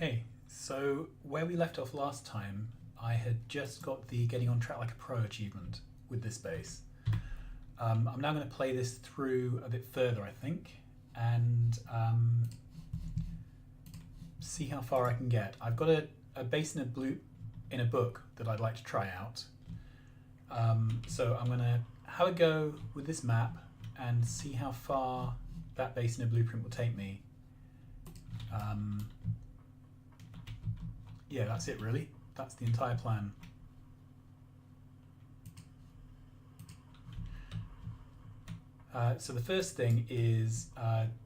Hey, so where we left off last time, I had just got the Getting on Track Like a Pro achievement with this base. I'm now going to play this through a bit further, I think, and see how far I can get. I've got a base in a book that I'd like to try out. So I'm going to have a go with this map and see how far that base in a blueprint will take me. Yeah, that's it really. That's the entire plan. So the first thing is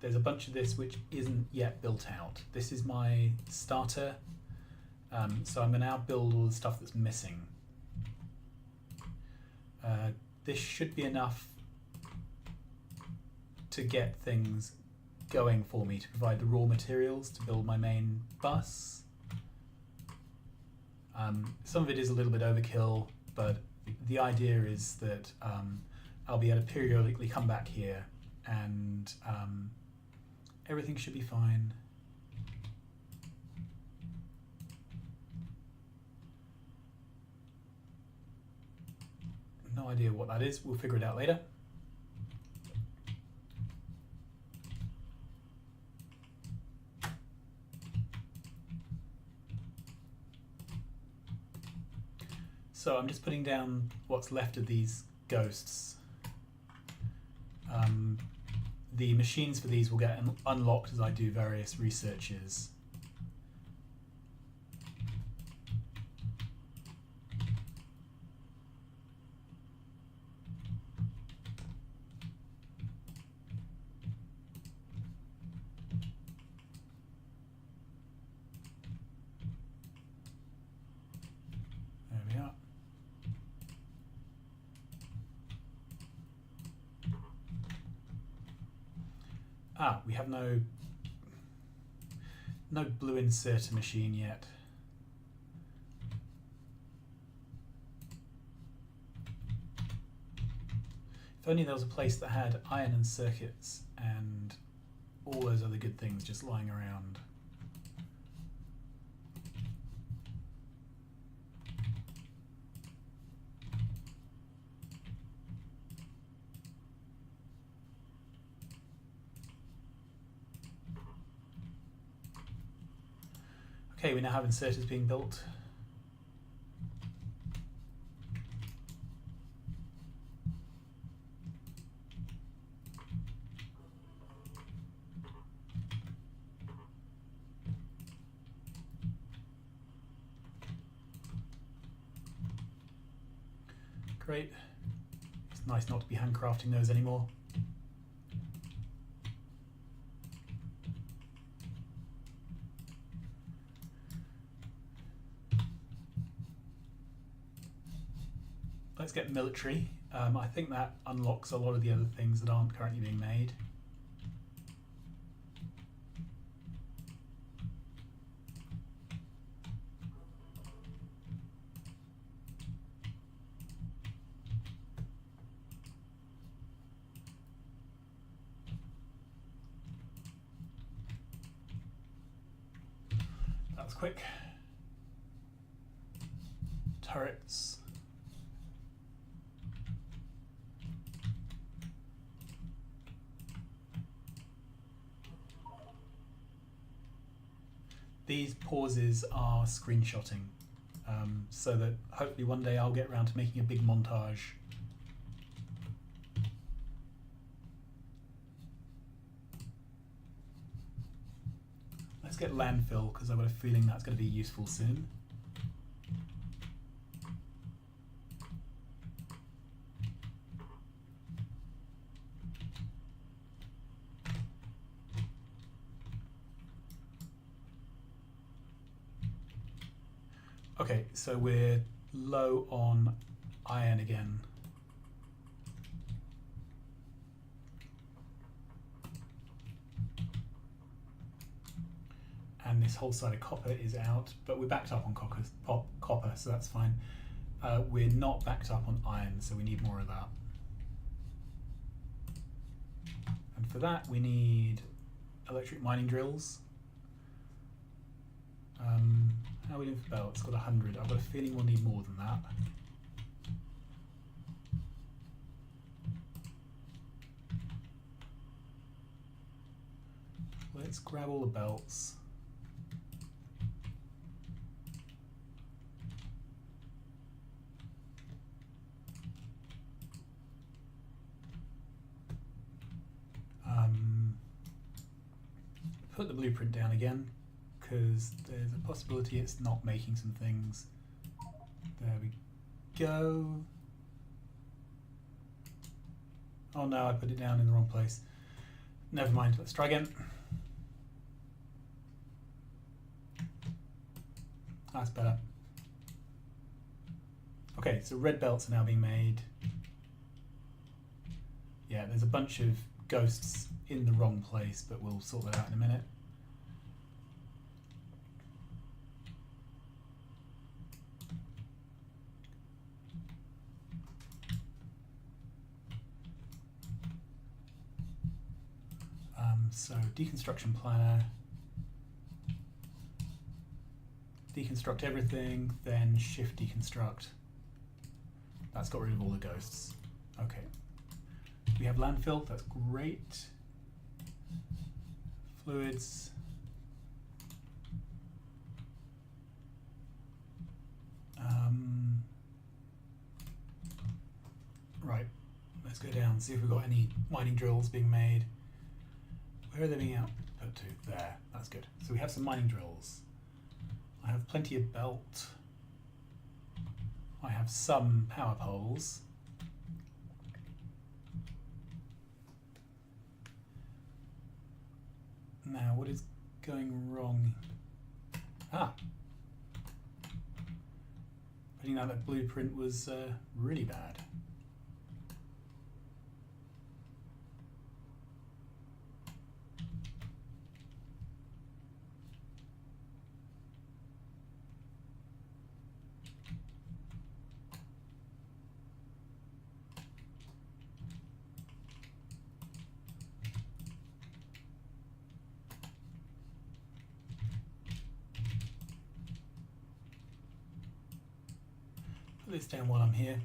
there's a bunch of this which isn't yet built out. This is my starter, so I'm going to now build all the stuff that's missing. This should be enough to get things going for me, to provide the raw materials to build my main bus. Some of it is a little bit overkill, but the idea is that I'll be able to periodically come back here and everything should be fine. No idea what that is, we'll figure it out later. So I'm just putting down what's left of these ghosts. The machines for these will get unlocked as I do various researches. There we are. We have no blue inserter machine yet. If only there was a place that had iron and circuits and all those other good things just lying around. Okay, we now have inserters being built. Great. It's nice not to be handcrafting those anymore. Let's get military. I think that unlocks a lot of the other things that aren't currently being made. That was quick. Turrets. These pauses are screenshotting, so that hopefully one day I'll get around to making a big montage. Let's get landfill, because I've got a feeling that's going to be useful soon. Okay, so we're low on iron again. And this whole side of copper is out, but we're backed up on copper, so that's fine. We're not backed up on iron, so we need more of that. And for that we need electric mining drills. How are we doing for belt? It's got 100. I've got a feeling we'll need more than that. Let's grab all the belts. Put the blueprint down again, because there's a possibility it's not making some things. There we go. Oh no, I put it down in the wrong place. Never mind, let's try again. That's better. Okay, so red belts are now being made. Yeah, there's a bunch of ghosts in the wrong place, but we'll sort that out in a minute. So deconstruction planner, deconstruct everything, then shift deconstruct. That's got rid of all the ghosts. Okay. We have landfill, that's great. Fluids. Right, let's go down, see if we've got any mining drills being made. Where are they being output to? There, that's good. So we have some mining drills. I have plenty of belt. I have some power poles. Now, what is going wrong? Putting out that blueprint was really bad. Put this down while I'm here.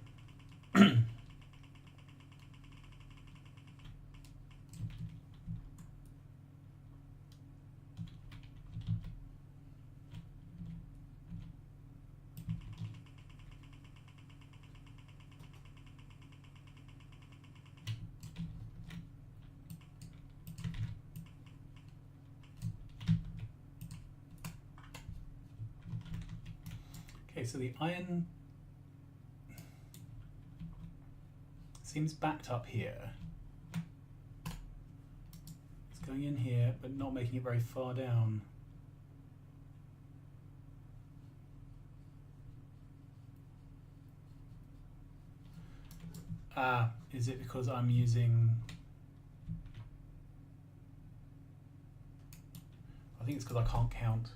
Okay, so the iron seems backed up here. It's going in here, but not making it very far down. Is it because I'm using... I think it's because I can't count.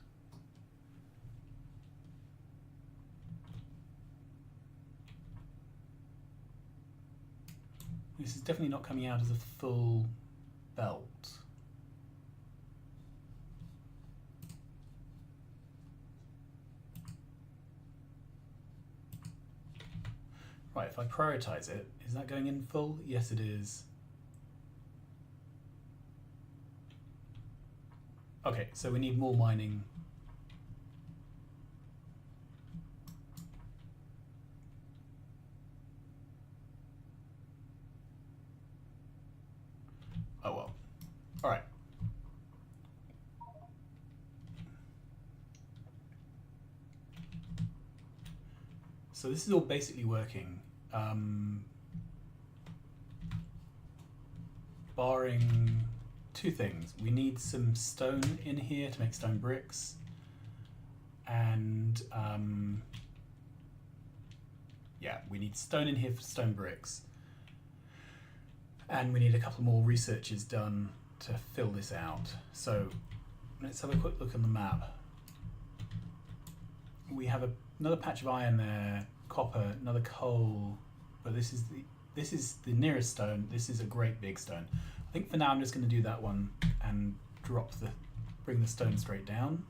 This is definitely not coming out as a full belt. Right, if I prioritize it, is that going in full? Yes, it is. Okay, so we need more mining. Oh well. All right. So this is all basically working, barring two things. We need some stone in here to make stone bricks, and yeah, we need stone in here for stone bricks. And we need a couple more researches done to fill this out. So let's have a quick look on the map. We have another patch of iron there, copper, another coal, but this is the nearest stone. This is a great big stone. I think for now I'm just going to do that one and bring the stone straight down.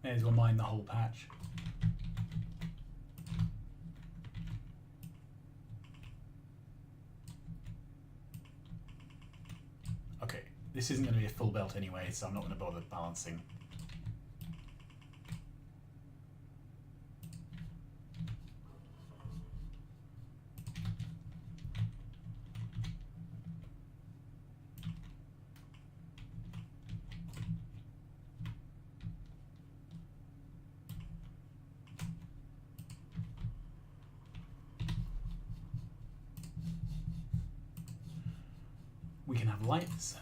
May as well mine the whole patch. Okay, this isn't going to be a full belt anyway, so I'm not going to bother balancing. We can have lights.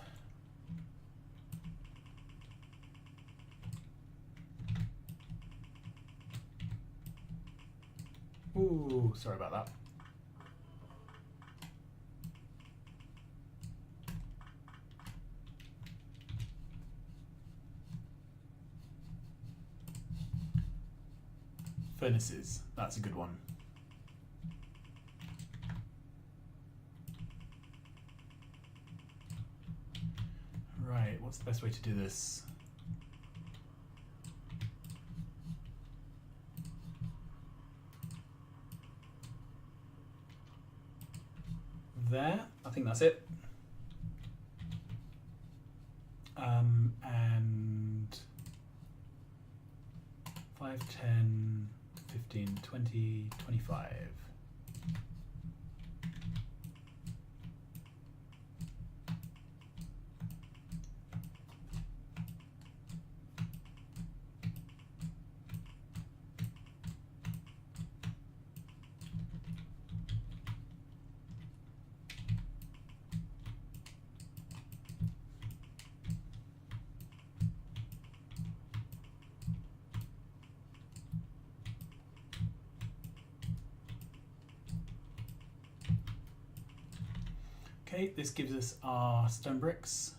Ooh, sorry about that. Furnaces, that's a good one. Right, what's the best way to do this? There, I think that's it. And 5, 10, 15, 20, 25. Okay, this gives us our stone bricks,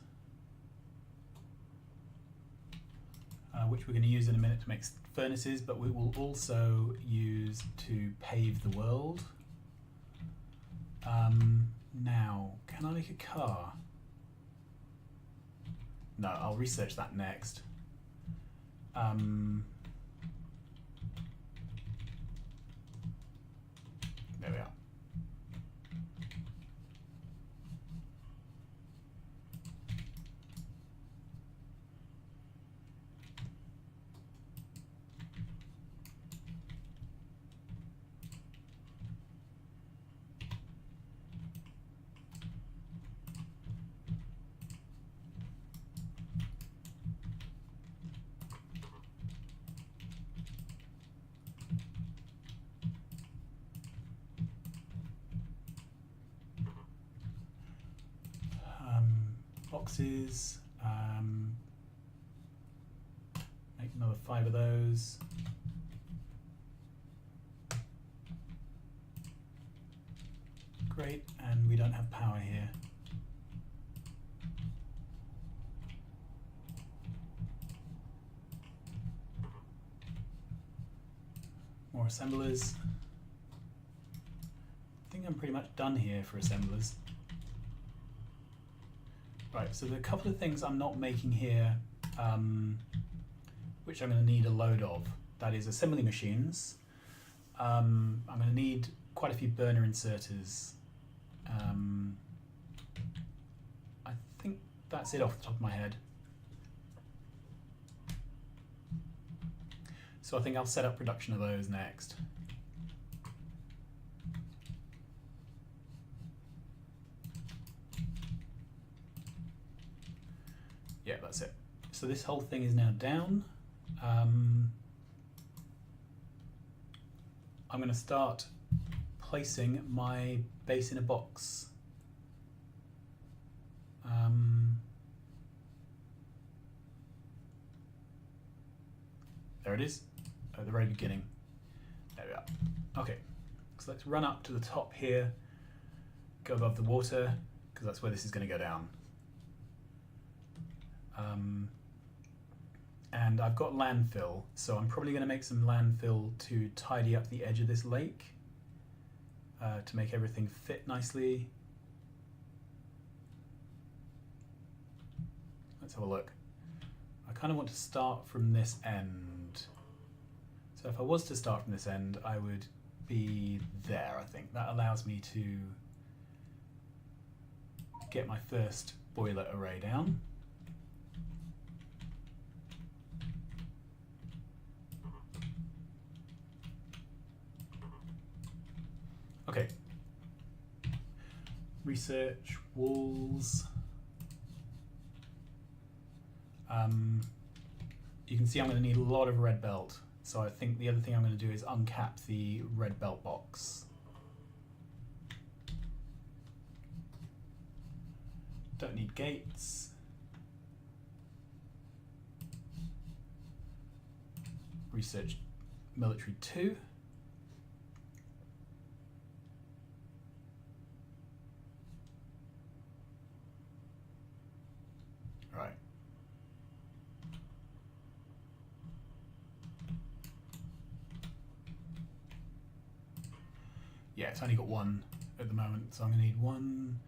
which we're going to use in a minute to make furnaces, but we will also use to pave the world. Now, can I make a car? No, I'll research that next. There we are. Boxes, make another 5 of those. Great, and we don't have power here. More assemblers. I think I'm pretty much done here for assemblers. Right, so there are a couple of things I'm not making here, which I'm going to need a load of. That is assembly machines. I'm going to need quite a few burner inserters. I think that's it off the top of my head. So I think I'll set up production of those next. Yeah, that's it. So this whole thing is now down. I'm going to start placing my base in a box. There it is, at the very beginning. There we are. Okay, so let's run up to the top here, go above the water, because that's where this is going to go down. And I've got landfill, so I'm probably going to make some landfill to tidy up the edge of this lake, to make everything fit nicely. Let's have a look. I kind of want to start from this end. So if I was to start from this end, I would be there, I think. That allows me to get my first boiler array down. Okay. Research, walls. You can see I'm going to need a lot of red belt. So I think the other thing I'm going to do is uncap the red belt box. Don't need gates. Research military 2. Right. Yeah, it's only got one at the moment, so I'm gonna need 1,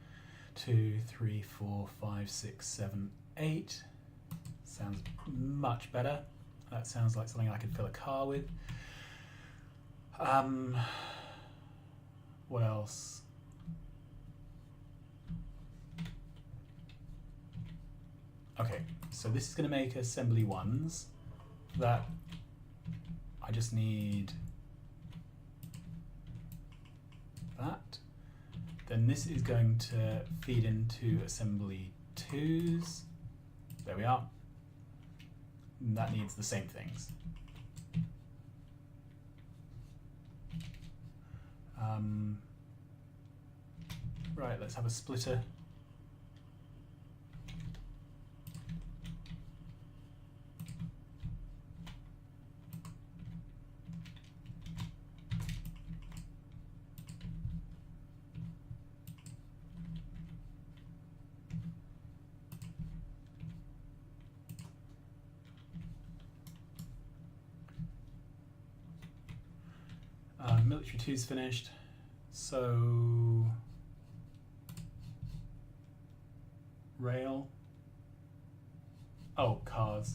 2, 3, 4, 5, 6, 7, 8. Sounds much better. That sounds like something I could fill a car with. What else? Okay, so this is going to make assembly 1s. For that, I just need that. Then this is going to feed into assembly 2s. There we are. And that needs the same things. Right, let's have a splitter. Military 2's finished, so rail. Oh, cars.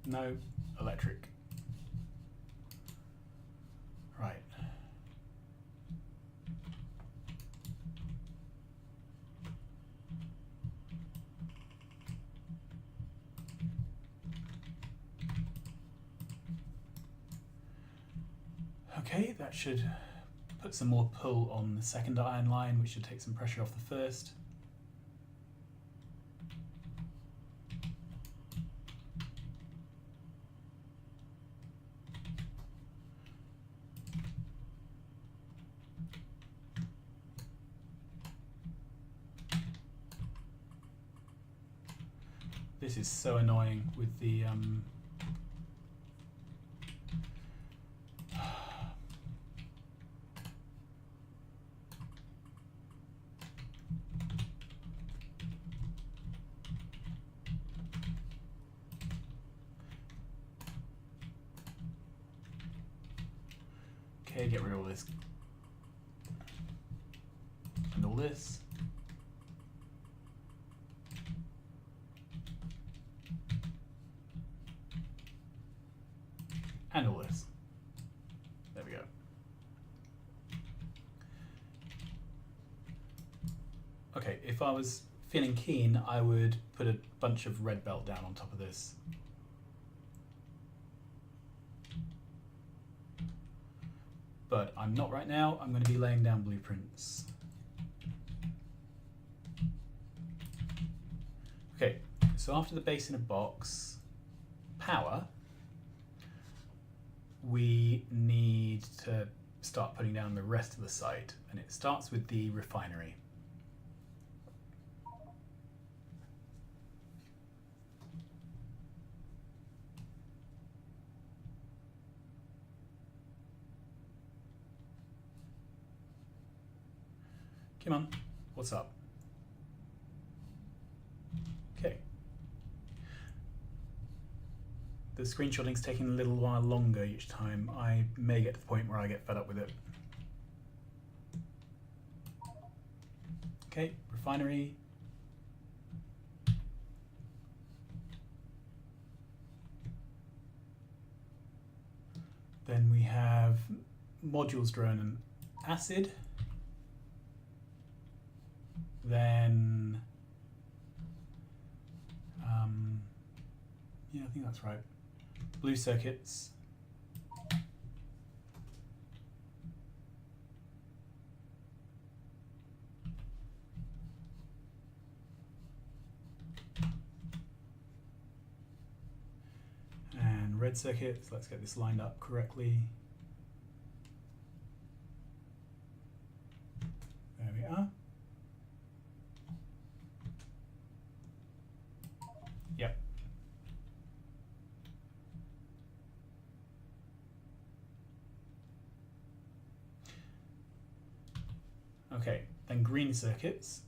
No, electric. Right. Okay, that should put some more pull on the second iron line, which should take some pressure off the first. This is so annoying with the okay, get rid of all this and all this. And all this. There we go. Okay, if I was feeling keen, I would put a bunch of red belt down on top of this. But I'm not right now. I'm going to be laying down blueprints. Okay, so after the base in a box, power, we need to start putting down the rest of the site, and it starts with the refinery. Come on, what's up? Okay. The screenshotting's taking a little while longer each time. I may get to the point where I get fed up with it. Okay, refinery. Then we have modules drone and acid. Then, yeah, I think that's right. Blue circuits. And red circuits. Let's get this lined up correctly. There we are. Yep. Okay, then green circuits.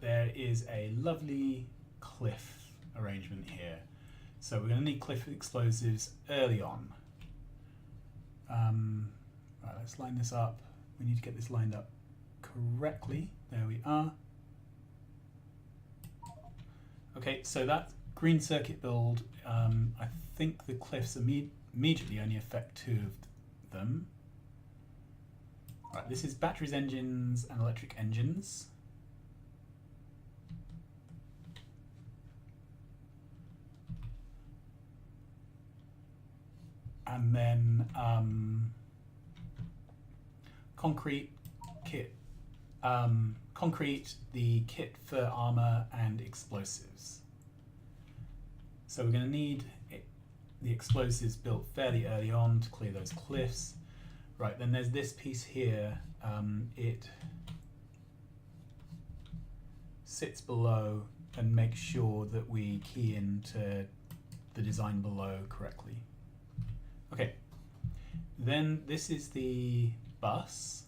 There is a lovely cliff arrangement here. So we're going to need cliff explosives early on. Right, let's line this up. We need to get this lined up correctly. There we are. Okay, so that green circuit build, I think the cliffs immediately only affect 2 of them. Right, this is batteries, engines, and electric engines. And then concrete kit. Concrete, the kit for armor and explosives. So we're going to need the explosives built fairly early on to clear those cliffs. Right, then there's this piece here. It sits below and makes sure that we key into the design below correctly. Okay, then this is the bus.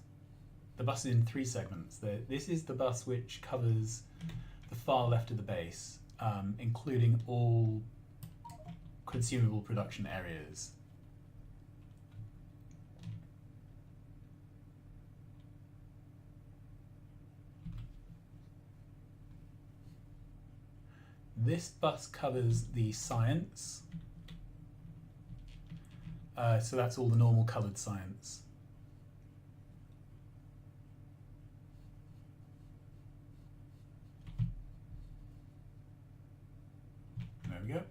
The bus is in 3 segments. This is the bus which covers the far left of the base, including all consumable production areas. This bus covers the science. So that's all the normal coloured science. There we go.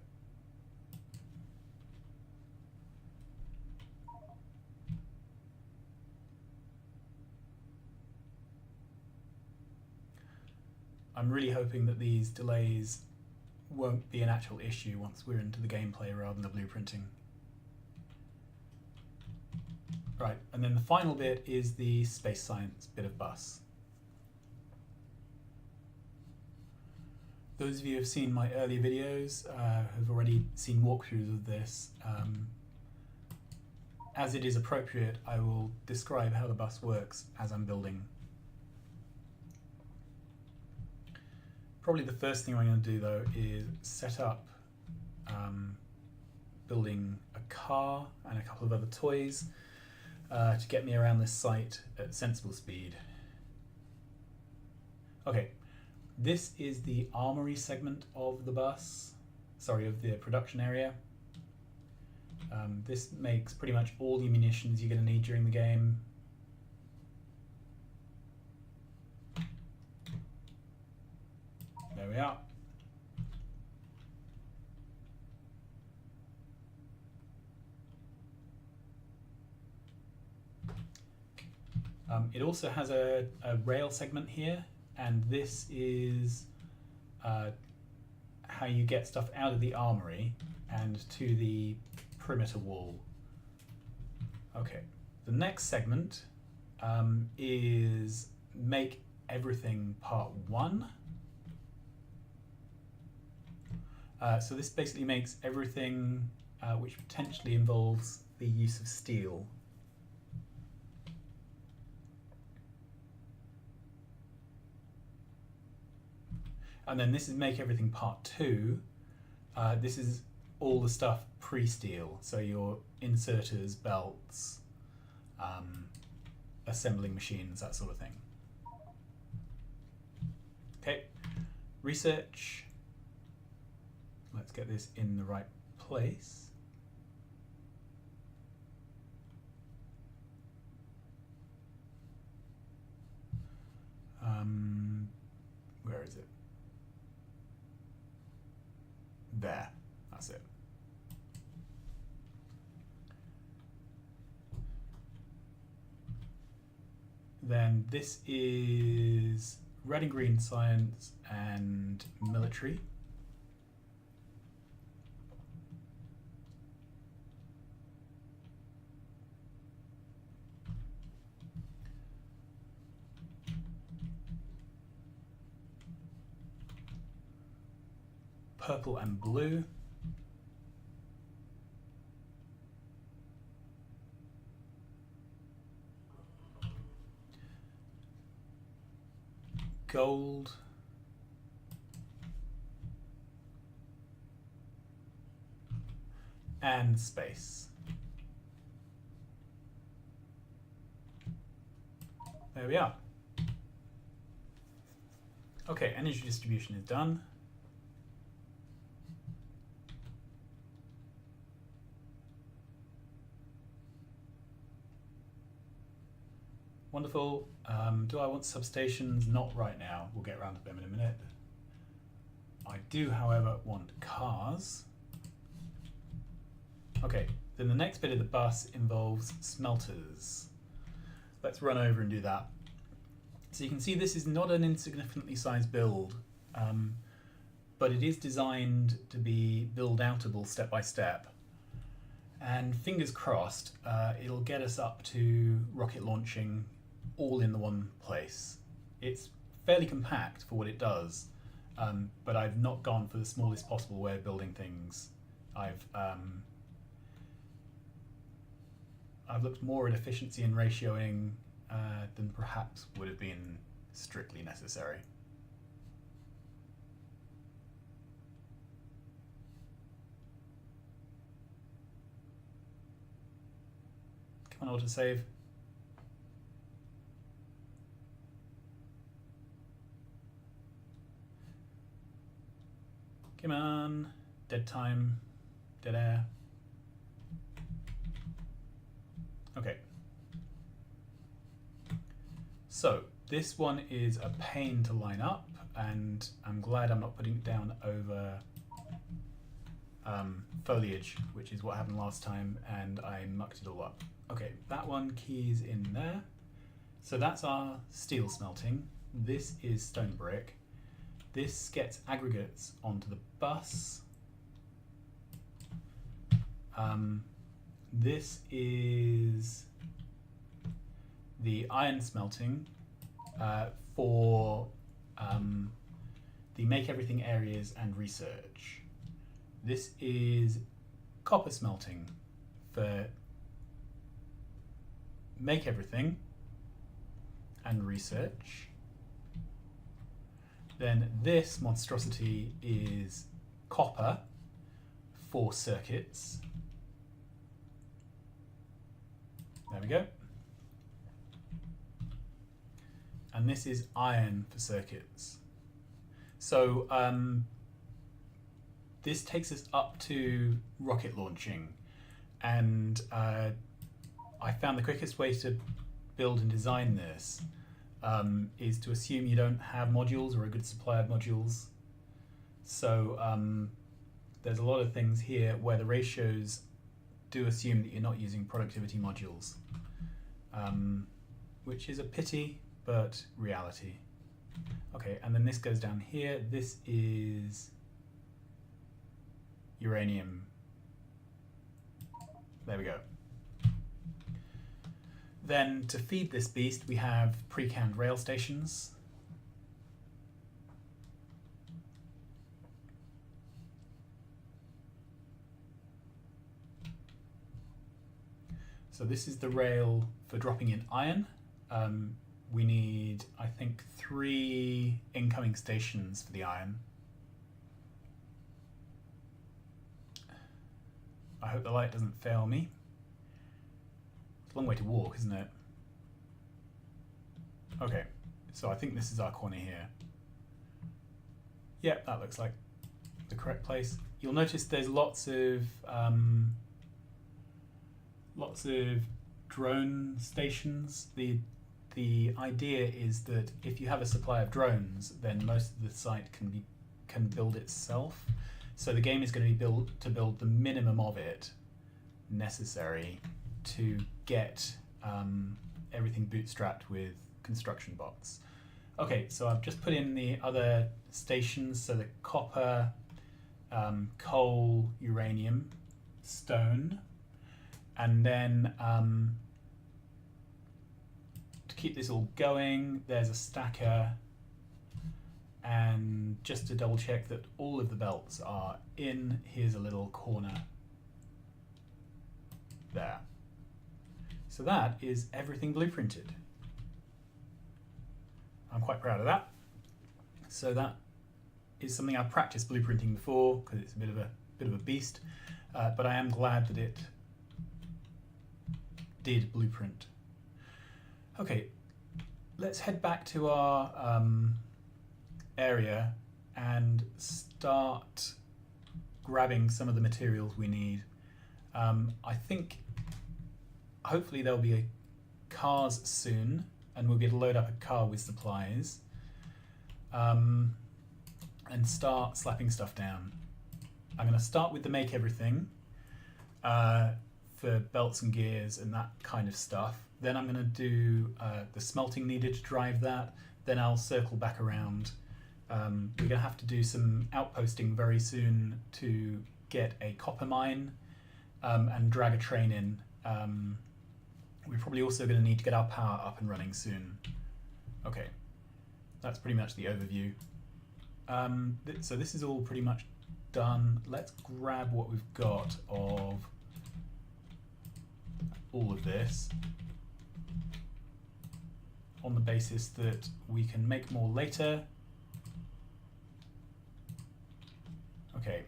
I'm really hoping that these delays won't be an actual issue once we're into the gameplay rather than the blueprinting. Right, and then the final bit is the space science bit of bus. Those of you who have seen my earlier videos have already seen walkthroughs of this. As it is appropriate, I will describe how the bus works as I'm building. Probably the first thing I'm going to do though is set up building a car and a couple of other toys to get me around this site at sensible speed. Okay, this is the armory segment of the bus, sorry, of the production area. This makes pretty much all the munitions you're going to need during the game. There we are. It also has a rail segment here, and this is how you get stuff out of the armory and to the perimeter wall. Okay, the next segment is make everything part 1. So this basically makes everything which potentially involves the use of steel. And then this is make everything part 2. This is all the stuff pre-steel, so your inserters, belts, assembling machines, that sort of thing. Okay, research. Let's get this in the right place. there. That's it. Then this is red and green science and military. Purple and blue. Gold. And space. There we are. Okay, energy distribution is done. Wonderful. Do I want substations? Not right now. We'll get around to them in a minute. I do, however, want cars. Okay, then the next bit of the bus involves smelters. Let's run over and do that. So you can see this is not an insignificantly sized build, but it is designed to be build-outable step by step. And fingers crossed, it'll get us up to rocket launching all in the one place. It's fairly compact for what it does, but I've not gone for the smallest possible way of building things. I've looked more at efficiency and ratioing than perhaps would have been strictly necessary. Come on, autosave. Come on, dead time, dead air. Okay. So this one is a pain to line up, and I'm glad I'm not putting it down over foliage, which is what happened last time, and I mucked it all up. Okay, that one keys in there. So that's our steel smelting. This is stone brick. This gets aggregates onto the bus. This is the iron smelting for the make everything areas and research. This is copper smelting for make everything and research. Then this monstrosity is copper for circuits. There we go. And this is iron for circuits. So this takes us up to rocket launching, and I found the quickest way to build and design this is to assume you don't have modules or a good supply of modules. So there's a lot of things here where the ratios do assume that you're not using productivity modules, which is a pity, but reality. Okay, and then this goes down here. This is uranium. There we go. Then to feed this beast, we have pre-canned rail stations. So this is the rail for dropping in iron. We need, I think, 3 incoming stations for the iron. I hope the light doesn't fail me. It's a long way to walk, isn't it? Okay, so I think this is our corner here. Yep, that looks like the correct place. You'll notice there's lots of drone stations. The idea is that if you have a supply of drones, then most of the site can build itself. So the game is going to be built to build the minimum of it necessary to get everything bootstrapped with construction bots. Okay, so I've just put in the other stations, so the copper, coal, uranium, stone, and then to keep this all going, there's a stacker, and just to double check that all of the belts are in, here's a little corner there. So that is everything blueprinted. I'm quite proud of that. So that is something I've practiced blueprinting before because it's a bit of a beast, but I am glad that it did blueprint. Okay, let's head back to our area and start grabbing some of the materials we need. I think hopefully there'll be cars soon and we'll be able to load up a car with supplies and start slapping stuff down. I'm going to start with the make everything for belts and gears and that kind of stuff. Then I'm going to do the smelting needed to drive that. Then I'll circle back around. We're going to have to do some outposting very soon to get a copper mine and drag a train in. We're probably also going to need to get our power up and running soon. Okay, that's pretty much the overview. So this is all pretty much done. Let's grab what we've got of all of this on the basis that we can make more later. Okay.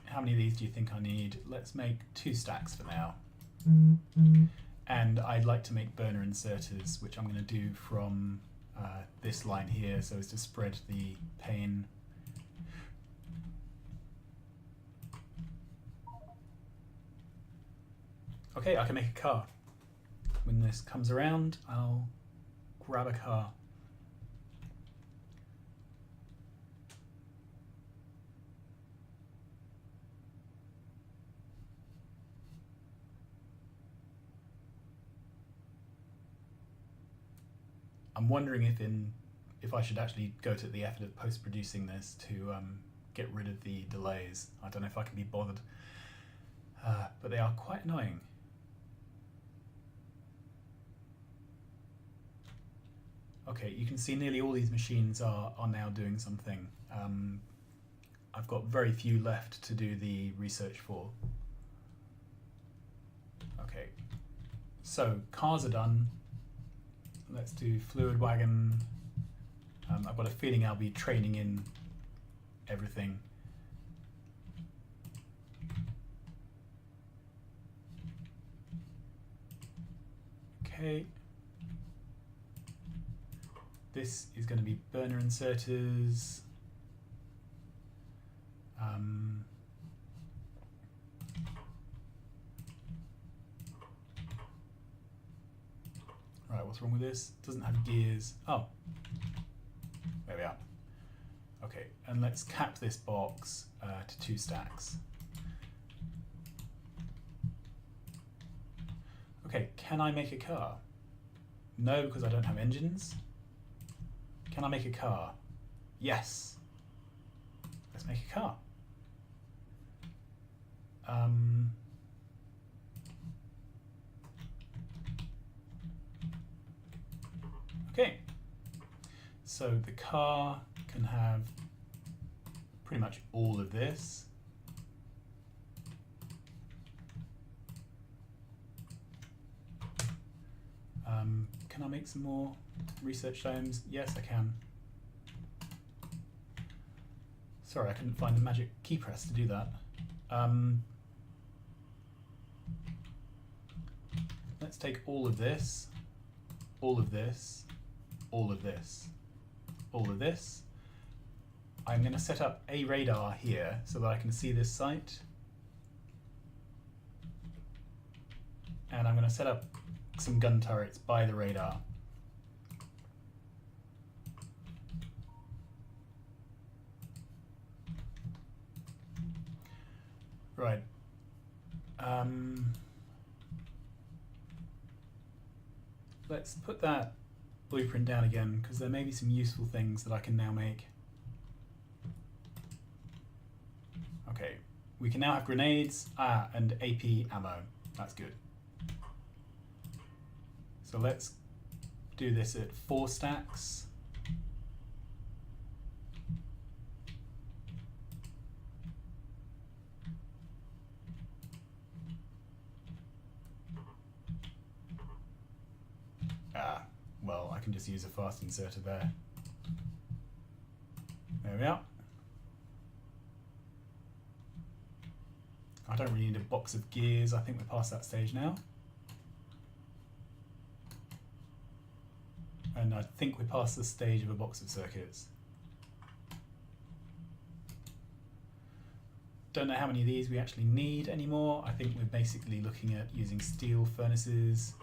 How many of these do you think I need? Let's make 2 stacks for now. And I'd like to make burner inserters, which I'm going to do from this line here so as to spread the pain. Okay, I can make a car. When this comes around, I'll grab a car. I'm wondering if I should actually go to the effort of post-producing this to get rid of the delays. I don't know if I can be bothered, but they are quite annoying. Okay, you can see nearly all these machines are now doing something. I've got very few left to do the research for. Okay, so cars are done. Let's do fluid wagon. I've got a feeling I'll be training in everything. Okay. This is going to be burner inserters. Right, what's wrong with this? Doesn't have gears. Oh, there we are. Okay, and let's cap this box to 2 stacks. Okay, can I make a car? No, because I don't have engines. Can I make a car? Yes. Let's make a car. Okay. So the car can have pretty much all of this. Can I make some more research domes? Yes, I can. Sorry, I couldn't find the magic key press to do that. Let's take all of this, all of this, all of this, all of this. I'm going to set up a radar here so that I can see this site. And I'm going to set up some gun turrets by the radar. Right. Let's put that blueprint down again, because there may be some useful things that I can now make. Okay, we can now have grenades and AP ammo. That's good. So let's do this at 4 stacks. Well, I can just use a fast inserter there. There we are. I don't really need a box of gears. I think we're past that stage now. And I think we're past the stage of a box of circuits. Don't know how many of these we actually need anymore. I think we're basically looking at using steel furnaces.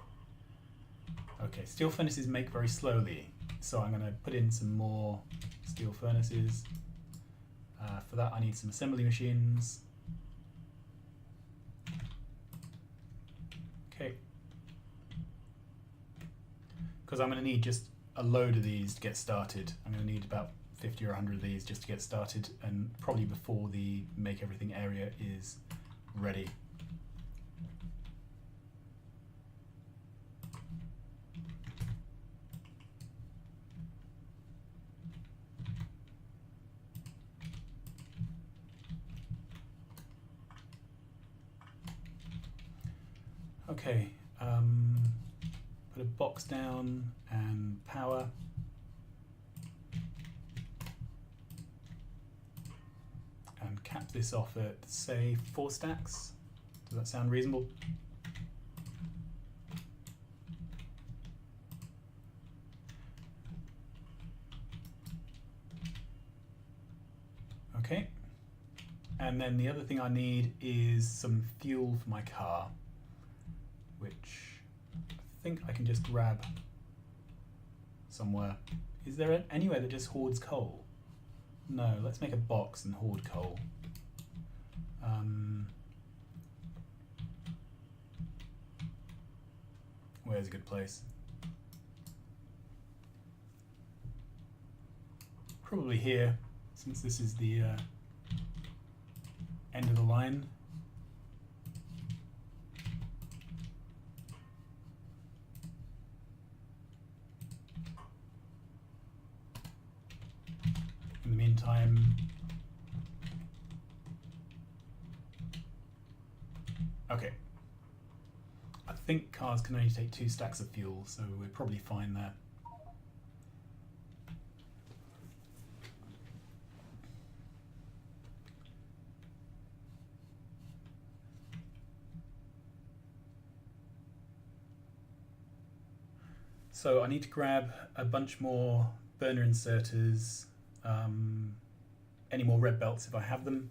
Okay, steel furnaces make very slowly, so I'm going to put in some more steel furnaces. For that I need some assembly machines. Okay. Because I'm going to need just a load of these to get started. I'm going to need about 50 or 100 of these just to get started, and probably before the make everything area is ready. Okay, put a box down and power. And cap this off at, say, 4 stacks. Does that sound reasonable? Okay. And then the other thing I need is some fuel for my car, which I think I can just grab somewhere. Is there anywhere that just hoards coal? No, let's make a box and hoard coal. Where's a good place? Probably here, since this is the end of the line. In the meantime, okay. I think cars can only take 2 stacks of fuel, so we're probably fine there. So I need to grab a bunch more burner inserters, any more red belts if I have them.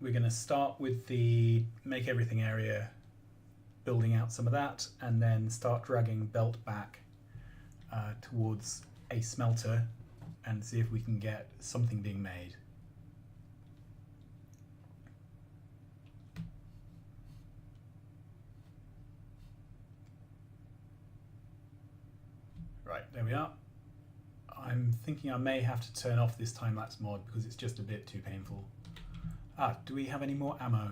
We're going to start with the make everything area, building out some of that, and then start dragging belt back towards a smelter and see if we can get something being made. Right, there we are. I'm thinking I may have to turn off this time-lapse mod because it's just a bit too painful. Do we have any more ammo?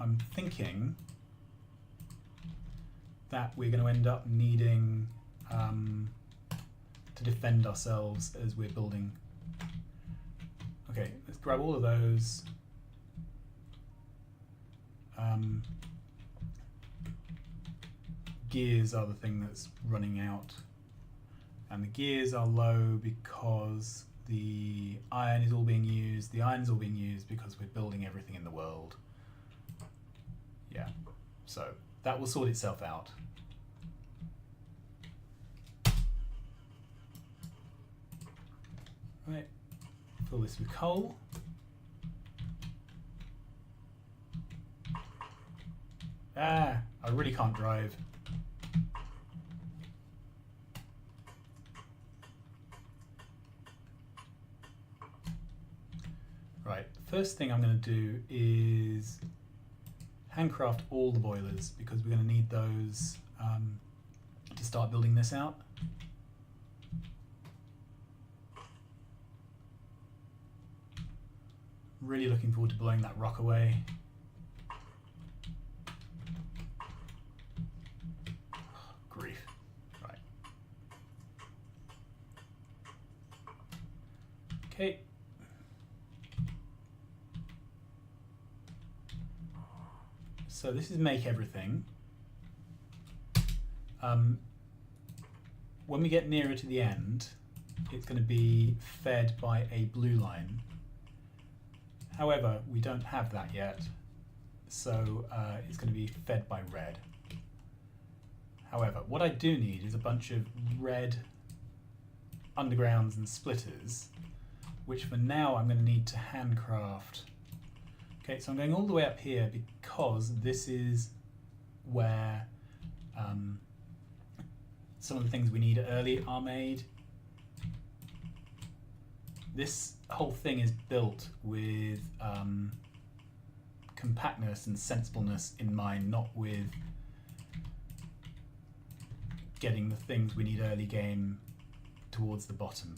I'm thinking that we're going to end up needing to defend ourselves as we're building. Okay, let's grab all of those. Gears are the thing that's running out. And the gears are low because the iron is all being used. The iron is all being used because we're building everything in the world. Yeah, so that will sort itself out. Right, fill this with coal. I really can't drive. Right, first thing I'm going to do is handcraft all the boilers because we're going to need those to start building this out. Really looking forward to blowing that rock away. Grief. Right. Okay. So this is make everything. When we get nearer to the end, it's going to be fed by a blue line. However, we don't have that yet, so it's going to be fed by red. However, what I do need is a bunch of red undergrounds and splitters, which for now I'm going to need to handcraft. Okay, so I'm going all the way up here because this is where some of the things we need early are made. This whole thing is built with compactness and sensibleness in mind, not with getting the things we need early game towards the bottom.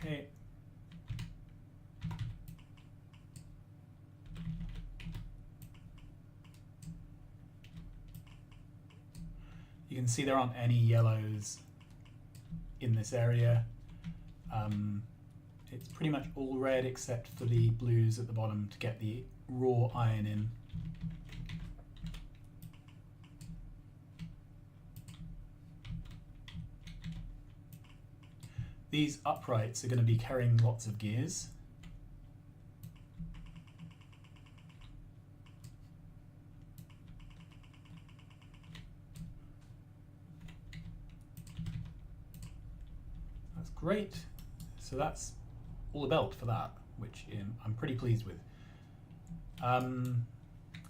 Okay. You can see there aren't any yellows in this area. It's pretty much all red except for the blues at the bottom to get the raw iron in. These uprights are going to be carrying lots of gears. That's great. So that's all the belt for that, which I'm pretty pleased with.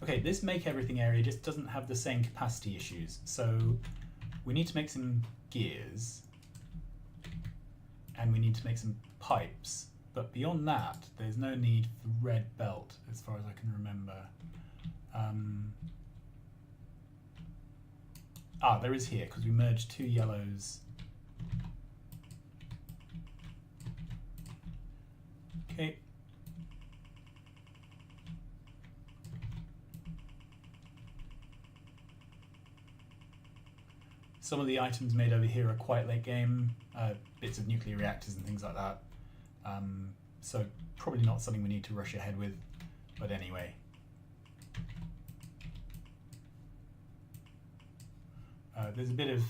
Okay, this make everything area just doesn't have the same capacity issues, so we need to make some gears. And we need to make some pipes, but beyond that there's no need for red belt as far as I can remember. There is here because we merged two yellows. Okay. Some of the items made over here are quite late game, bits of nuclear reactors and things like that. So probably not something we need to rush ahead with, but anyway. There's a bit of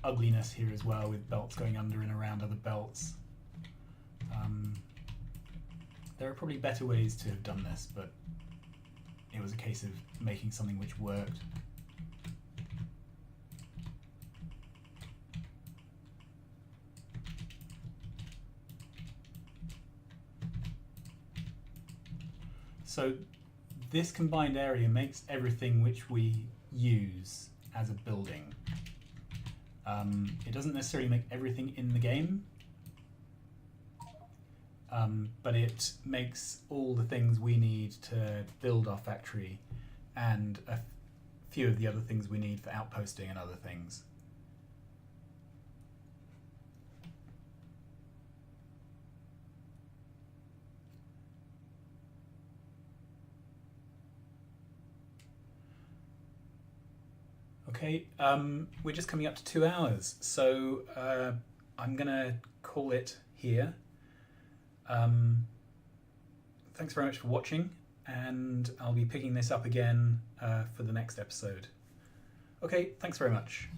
ugliness here as well with belts going under and around other belts. There are probably better ways to have done this, but it was a case of making something which worked. So this combined area makes everything which we use as a building. It doesn't necessarily make everything in the game, but it makes all the things we need to build our factory and a few of the other things we need for outposting and other things. Okay, we're just coming up to 2 hours, so I'm gonna call it here. Thanks very much for watching, and I'll be picking this up again for the next episode. Okay, thanks very much.